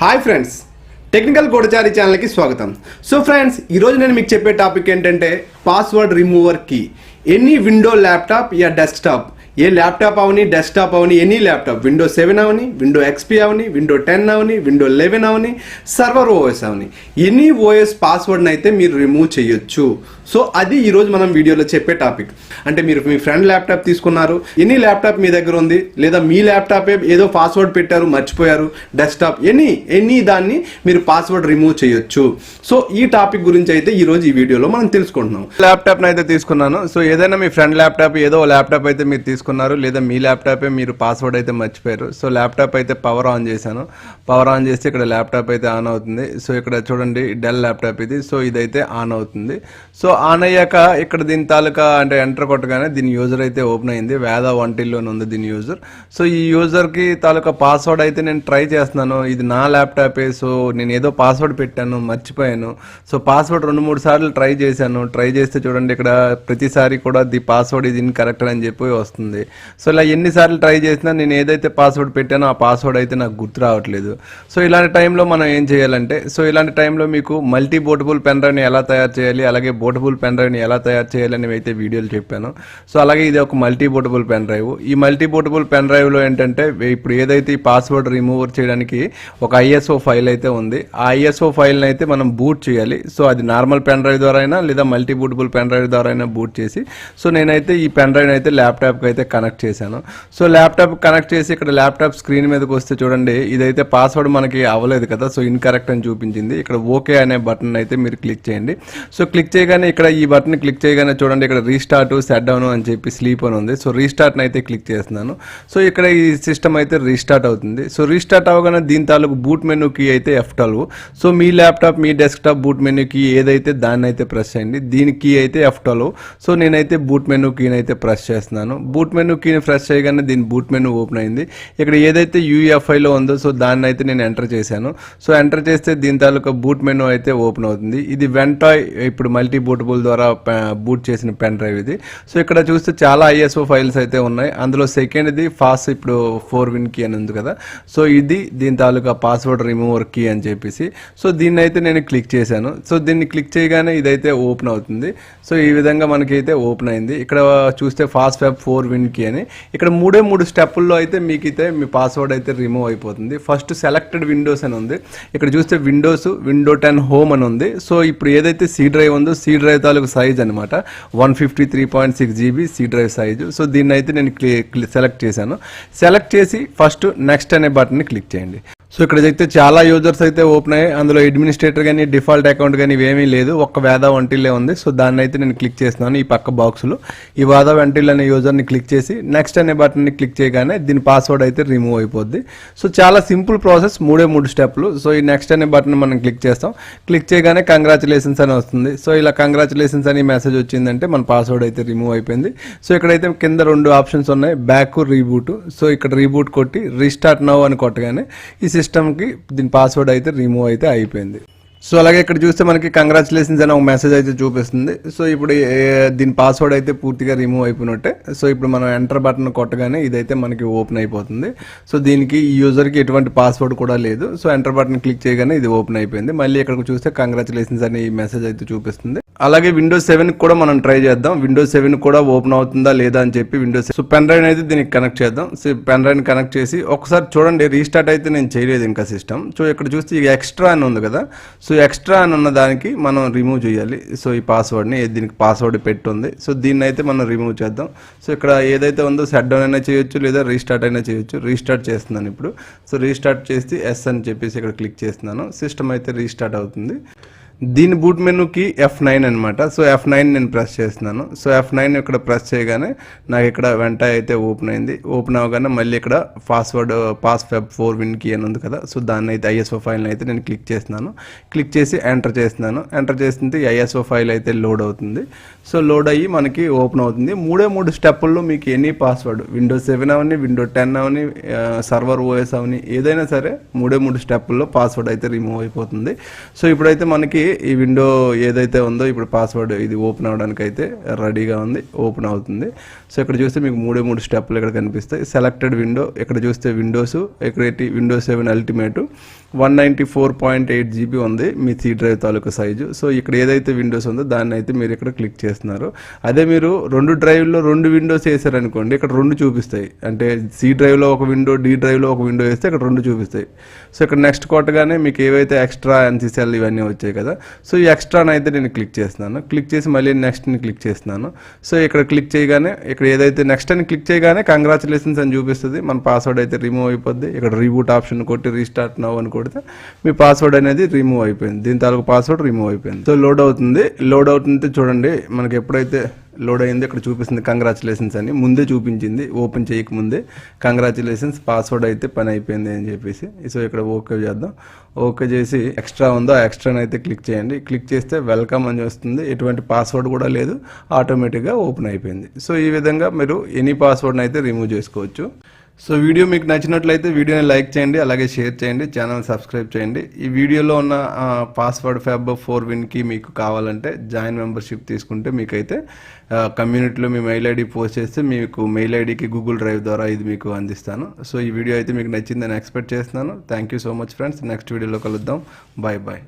Hi friends, technical గూఢచారి ఛానల్కి స్వాగతం. So friends, ఈరోజు నేను మీకు చెప్పే టాపిక్ ఏంటంటే password remover key. Any window laptop యా డెస్క్టాప్, ఏ ల్యాప్టాప్ అవని డెస్క్టాప్ అవని, ఎనీ ల్యాప్టాప్, విండో 7 అవని, విండో XP అవని, విండో 10 అవని, విండో 11 అవని, సర్వర్ ఓఎస్ అవని, ఎనీ ఓఎస్ పాస్వర్డ్ని అయితే మీరు రిమూవ్ చేయొచ్చు. సో అది ఈరోజు మనం వీడియోలో చెప్పే టాపిక్. అంటే మీరు మీ ఫ్రెండ్ ల్యాప్టాప్ తీసుకున్నారు, ఎనీ ల్యాప్టాప్ మీ దగ్గర ఉంది, లేదా మీ ల్యాప్టాపే ఏదో పాస్వర్డ్ పెట్టారు మర్చిపోయారు, డెస్క్టాప్ ఎనీ దాన్ని మీరు పాస్వర్డ్ రిమూవ్ చేయొచ్చు. సో ఈ టాపిక్ గురించి అయితే ఈరోజు ఈ వీడియోలో మనం తెలుసుకుంటున్నాం. ల్యాప్టాప్ని అయితే తీసుకున్నాను. సో ఏదైనా మీ ఫ్రెండ్ ల్యాప్టాప్, ఏదో ల్యాప్టాప్ అయితే మీరు తీసుకున్నారు, లేదా మీ ల్యాప్టాపే మీరు పాస్వర్డ్ అయితే మర్చిపోయారు. సో ల్యాప్టాప్ అయితే పవర్ ఆన్ చేశాను. పవర్ ఆన్ చేస్తే ఇక్కడ ల్యాప్టాప్ అయితే ఆన్ అవుతుంది. సో ఇక్కడ చూడండి, డెల్ ల్యాప్టాప్ ఇది. సో ఇదైతే ఆన్ అవుతుంది. సో ఆన్ అయ్యాక ఇక్కడ దీని తాలూకా అంటే ఎంటర్ కొట్టగానే దీని యూజర్ అయితే ఓపెన్ అయింది. వేద వంటిల్లోనే ఉంది దీని యూజర్. సో ఈ యూజర్కి తాలూకా పాస్వర్డ్ అయితే నేను ట్రై చేస్తున్నాను. ఇది నా ల్యాప్టాపే. సో నేను ఏదో పాస్వర్డ్ పెట్టాను, మర్చిపోయాను. సో పాస్వర్డ్ 2-3 సార్లు ట్రై చేశాను. ట్రై చేస్తే చూడండి, ఇక్కడ ప్రతిసారి కూడా ది పాస్వర్డ్ ఇది ఇన్కరెక్ట్ అని చెప్పి వస్తుంది. సో ఇలా ఎన్నిసార్లు ట్రై చేసినా నేను ఏదైతే పాస్వర్డ్ పెట్టానో ఆ పాస్వర్డ్ అయితే నాకు గుర్తు రావట్లేదు. సో ఇలాంటి టైంలో మనం ఏం చేయాలంటే, సో ఇలాంటి టైంలో మీకు మల్టీ బోటబుల్ పెన్ డ్రైవ్ని ఎలా తయారు చేయాలి, అలాగే బోటబుల్ పెన్ డ్రైవ్ని ఎలా తయారు చేయాలని అయితే వీడియోలు చెప్పాను. సో అలాగే ఇది ఒక మల్టీ బోటబుల్ పెన్ డ్రైవ్. ఈ మల్టీ బోటబుల్ పెన్ డ్రైవ్లో ఏంటంటే, ఇప్పుడు ఏదైతే ఈ పాస్వర్డ్ రిమూవర్ చేయడానికి ఒక ISO ఫైల్ అయితే ఉంది. ఆ ISO ఫైల్ని అయితే మనం బూట్ చేయాలి. సో అది నార్మల్ పెన్ డ్రైవ్ ద్వారా అయినా, లేదా మల్టీ బూటబుల్ పెన్ డ్రైవ్ ద్వారా అయినా బూట్ చేసి, సో నేనైతే ఈ పెన్ డ్రైవ్ని అయితే ల్యాప్టాప్కి అయితే కనెక్ట్ చేశాను. సో ల్యాప్టాప్ కనెక్ట్ చేసి ఇక్కడ ల్యాప్టాప్ స్క్రీన్ మీదకి వస్తే చూడండి, ఇదైతే పాస్వర్డ్ మనకి అవ్వలేదు కదా. సో ఇన్కరెక్ట్ అని చూపించింది. ఇక్కడ ఓకే అనే బటన్ అయితే మీరు క్లిక్ చేయండి. సో క్లిక్ చేయగానే ఇక్కడ ఈ బటన్ క్లిక్ చేయగానే చూడండి, ఇక్కడ రీస్టార్ట్, సెట్ డౌన్ అని చెప్పి స్లీప్ అని ఉంది. సో రీస్టార్ట్ని అయితే క్లిక్ చేస్తున్నాను. సో ఇక్కడ ఈ సిస్టమ్ అయితే రీస్టార్ట్ అవుతుంది. సో రీస్టార్ట్ అవ్వగానే దీని తాలూకు బూట్ మెనూ కీ అయితే F12. సో మీ ల్యాప్టాప్, మీ డెస్క్టాప్ బూట్ మెనూ కీ ఏదైతే దాన్ని అయితే ప్రెస్ చేయండి. దీని కీ అయితే F12. సో నేనైతే బూట్ మెనూ కీని అయితే ప్రెస్ చేస్తున్నాను. బూట్ మెనూ కీని ప్రెస్ చేయగానే దీని బూట్ మెనూ ఓపెన్ అయింది. ఇక్కడ ఏదైతే UEFIలో ఉందో సో దాన్ని అయితే నేను ఎంటర్ చేశాను. సో ఎంటర్ చేస్తే దీని తాలూకా బూట్ మెనూ అయితే ఓపెన్ అవుతుంది. ఇది వెంటాయ్ ఇప్పుడు మల్టీ బూటబుల్ ద్వారా బూట్ చేసిన పెన్ డ్రైవ్ ఇది. సో ఇక్కడ చూస్తే చాలా ISO ఫైల్స్ అయితే ఉన్నాయి. అందులో సెకండ్ది ఫాస్ట్ ఇప్పుడు 4win కీ అని ఉంది కదా. సో ఇది దీని తాలూకా పాస్వర్డ్ రిమూవర్ కీ అని చెప్పేసి. సో దీన్ని అయితే నేను క్లిక్ చేశాను. సో దీన్ని క్లిక్ చేయగానే ఇదైతే ఓపెన్ అవుతుంది. సో ఈ విధంగా మనకి అయితే ఓపెన్ అయింది. ఇక్కడ చూస్తే ఫాస్ట్ వెబ్ 4win కీ అని ఇక్కడ 3 స్టెప్పుల్లో అయితే మీకు అయితే మీ పాస్వర్డ్ అయితే రిమూవ్ అయిపోతుంది. ఫస్ట్ సెలెక్టెడ్ విండోస్ అని ఉంది. ఇక్కడ చూస్తే విండోస్, విండో 10 హోమ్ అని ఉంది. సో ఇప్పుడు ఏదైతే C డ్రైవ్ ఉందో C డ్రైవ్ తాలూకు సైజ్ అనమాట 153.6 GB C drive size. So దీన్ని అయితే నేను సెలెక్ట్ చేశాను. సెలెక్ట్ చేసి ఫస్ట్ నెక్స్ట్ అనే బటన్ని క్లిక్ చేయండి. సో ఇక్కడ అయితే చాలా యూజర్స్ అయితే ఓపెన్ అయ్యాయి. అందులో అడ్మినిస్ట్రేటర్ కానీ, డిఫాల్ట్ అకౌంట్ కానీ ఇవేమీ లేదు. ఒక్క వేద వంటిల్లే ఉంది. సో దాన్ని అయితే నేను క్లిక్ చేస్తున్నాను. ఈ పక్క బాక్స్లో ఈ వేద వంటిల్ అనే యూజర్ని క్లిక్ చేసి నెక్స్ట్ అనే బటన్ని క్లిక్ చేయగానే దీని పాస్వర్డ్ అయితే రిమూవ్ అయిపోద్ది. సో చాలా సింపుల్ ప్రాసెస్, 3 స్టెప్లు. సో ఈ నెక్స్ట్ అనే బటన్ మనం క్లిక్ చేస్తాం. క్లిక్ చేయగానే కంగ్రాచులేషన్స్ అని వస్తుంది. సో ఇలా కంగ్రాచులేషన్స్ అని మెసేజ్ వచ్చిందంటే మన పాస్వర్డ్ అయితే రిమూవ్ అయిపోయింది. సో ఇక్కడైతే కింద 2 ఆప్షన్స్ ఉన్నాయి, బ్యాక్, రీబూట్. సో ఇక్కడ రీబూట్ కొట్టి రీస్టార్ట్ నౌ అని కొట్టగానే ఈ సిస్టమ్కి దీని పాస్వర్డ్ అయితే రిమూవ్ అయితే అయిపోయింది. సో అలాగే ఇక్కడ చూస్తే మనకి కంగ్రాచులేషన్స్ అనే ఒక మెసేజ్ అయితే చూపిస్తుంది. సో ఇప్పుడు దీని పాస్వర్డ్ అయితే పూర్తిగా రిమూవ్ అయిపోయినట్టే. సో ఇప్పుడు మనం ఎంటర్ బటన్ కొట్టగానే ఇదైతే మనకి ఓపెన్ అయిపోతుంది. సో దీనికి ఈ యూజర్కి ఎటువంటి పాస్వర్డ్ కూడా లేదు. సో ఎంటర్ బటన్ క్లిక్ చేయగానే ఇది ఓపెన్ అయిపోయింది. మళ్ళీ ఇక్కడ చూస్తే కంగ్రాచులేషన్స్ అనే ఈ మెసేజ్ అయితే చూపిస్తుంది. అలాగే విండోస్ 7 కూడా మనం ట్రై చేద్దాం. విండోస్ 7 కూడా ఓపెన్ అవుతుందా లేదా అని చెప్పి విండోస్ సో పెన్ డ్రైవ్ అయితే దీనికి కనెక్ట్ చేద్దాం. సో పెన్ డ్రైవ్ని కనెక్ట్ చేసి ఒకసారి చూడండి, రీస్టార్ట్ అయితే నేను చేయలేదు ఇంకా సిస్టమ్. సో ఇక్కడ చూస్తే ఎక్స్ట్రా అని ఉంది కదా. సో ఎక్స్ట్రా అని ఉన్న దానికి మనం రిమూవ్ చేయాలి. సో ఈ పాస్వర్డ్ని, దీనికి పాస్వర్డ్ పెట్టుంది. సో దీన్ని అయితే మనం రిమూవ్ చేద్దాం. సో ఇక్కడ ఏదైతే ఉందో సెట్ డౌన్ అయినా చేయొచ్చు, లేదా రీస్టార్ట్ అయినా చేయొచ్చు. రీస్టార్ట్ చేస్తున్నాను ఇప్పుడు. సో రీస్టార్ట్ చేసి ఎస్ అని చెప్పేసి ఇక్కడ క్లిక్ చేస్తున్నాను. సిస్టమ్ అయితే రీస్టార్ట్ అవుతుంది. దీని బూట్ మెనూకి F9 అనమాట. సో F9 నేను ప్రెస్ చేస్తున్నాను. సో F9 ఇక్కడ ప్రెస్ చేయగానే నాకు ఇక్కడ వెంట అయితే ఓపెన్ అయింది. ఓపెన్ అవ్వగానే మళ్ళీ ఇక్కడ పాస్ వెబ్ 4win కీ అని ఉంది కదా. సో దాన్ని అయితే ISO ఫైల్ని అయితే నేను క్లిక్ చేస్తున్నాను. క్లిక్ చేసి ఎంటర్ చేస్తున్నాను. ఎంటర్ చేస్తుంటే ISO ఫైల్ అయితే లోడ్ అవుతుంది. సో లోడ్ అయ్యి మనకి ఓపెన్ అవుతుంది. 3 స్టెప్పుల్లో మీకు ఎనీ పాస్వర్డ్, విండోస్ 7 అవని, విండో 10 అవని, సర్వర్ OS అవని, ఏదైనా సరే 3 స్టెప్పుల్లో పాస్వర్డ్ అయితే రిమూవ్ అయిపోతుంది. సో ఇప్పుడైతే మనకి ఈ విండో ఏదైతే ఉందో ఇప్పుడు పాస్వర్డ్ ఇది ఓపెన్ అవ్వడానికి అయితే రెడీగా ఉంది, ఓపెన్ అవుతుంది. సో ఇక్కడ చూస్తే మీకు మూడు స్టెప్లు ఇక్కడ కనిపిస్తాయి. సెలెక్టెడ్ విండో, ఇక్కడ చూస్తే విండోస్, ఇక్కడ విండోస్ 7 అల్టిమేట్ 194.8 GB ఉంది మీ సి డ్రైవ్ తాలూకు సైజు. సో ఇక్కడ ఏదైతే విండోస్ ఉందో దాన్ని అయితే మీరు ఇక్కడ క్లిక్ చేస్తున్నారు. అదే మీరు 2 డ్రైవ్లో 2 విండోస్ వేసారనుకోండి, ఇక్కడ 2 చూపిస్తాయి. అంటే సి డ్రైవ్లో ఒక విండో, డి డ్రైవ్లో ఒక విండో వేస్తే ఇక్కడ 2 చూపిస్తాయి. సో ఇక్కడ నెక్స్ట్ కొట్టగానే మీకు ఏవైతే ఎక్స్ట్రా ఎన్సీసీఎల్ ఇవన్నీ వచ్చాయి కదా, సో ఈ ఎక్స్ట్రాని అయితే నేను క్లిక్ చేస్తున్నాను. క్లిక్ చేసి మళ్ళీ నెక్స్ట్ని క్లిక్ చేస్తున్నాను. సో ఇక్కడ క్లిక్ చేయగానే ఇక్కడ ఏదైతే నెక్స్ట్ అని క్లిక్ చేయగానే కంగ్రాచులేషన్స్ అని చూపిస్తుంది. మన పాస్వర్డ్ అయితే రిమూవ్ అయిపోద్ది. ఇక్కడ రీబూట్ ఆప్షన్ కొట్టి రీస్టార్ట్ నౌ అని కొడితే మీ పాస్వర్డ్ అనేది రిమూవ్ అయిపోయింది. దీని తాలూకు పాస్వర్డ్ రిమూవ్ అయిపోయింది. సో లోడ్ అవుతుంది చూడండి. మనకి ఎప్పుడైతే లోడ్ అయింది ఇక్కడ చూపిస్తుంది కంగ్రాచులేషన్స్ అని, ముందే చూపించింది ఓపెన్ చేయకముందే కంగ్రాచులేషన్స్ పాస్వర్డ్ అయితే పని అయిపోయింది అని చెప్పేసి. సో ఇక్కడ ఓకే చేద్దాం. ఓకే చేసి ఎక్స్ట్రా ఉందో ఆ ఎక్స్ట్రాని అయితే క్లిక్ చేయండి. క్లిక్ చేస్తే వెల్కమ్ అని వస్తుంది. ఎటువంటి పాస్వర్డ్ కూడా లేదు, ఆటోమేటిక్గా ఓపెన్ అయిపోయింది. సో ఈ విధంగా మీరు ఎనీ పాస్వర్డ్ని అయితే రిమూవ్ చేసుకోవచ్చు. సో వీడియో మీకు నచ్చినట్లయితే వీడియోని లైక్ చేయండి, అలాగే షేర్ చేయండి, ఛానల్ సబ్స్క్రైబ్ చేయండి. ఈ వీడియోలో ఉన్న పాస్వర్డ్ ఫ్యాబ్ 4 విన్కి మీకు కావాలంటే జాయిన్ మెంబర్షిప్ తీసుకుంటే మీకైతే కమ్యూనిటీలో మీ మెయిల్ ఐడి పోస్ట్ చేస్తే మీకు మెయిల్ ఐడికి గూగుల్ డ్రైవ్ ద్వారా ఇది మీకు అందిస్తాను. సో ఈ వీడియో అయితే మీకు నచ్చిందని ఎక్స్పెక్ట్ చేస్తున్నాను. Thank you so much friends. Next వీడియోలో కలుద్దాం. బాయ్.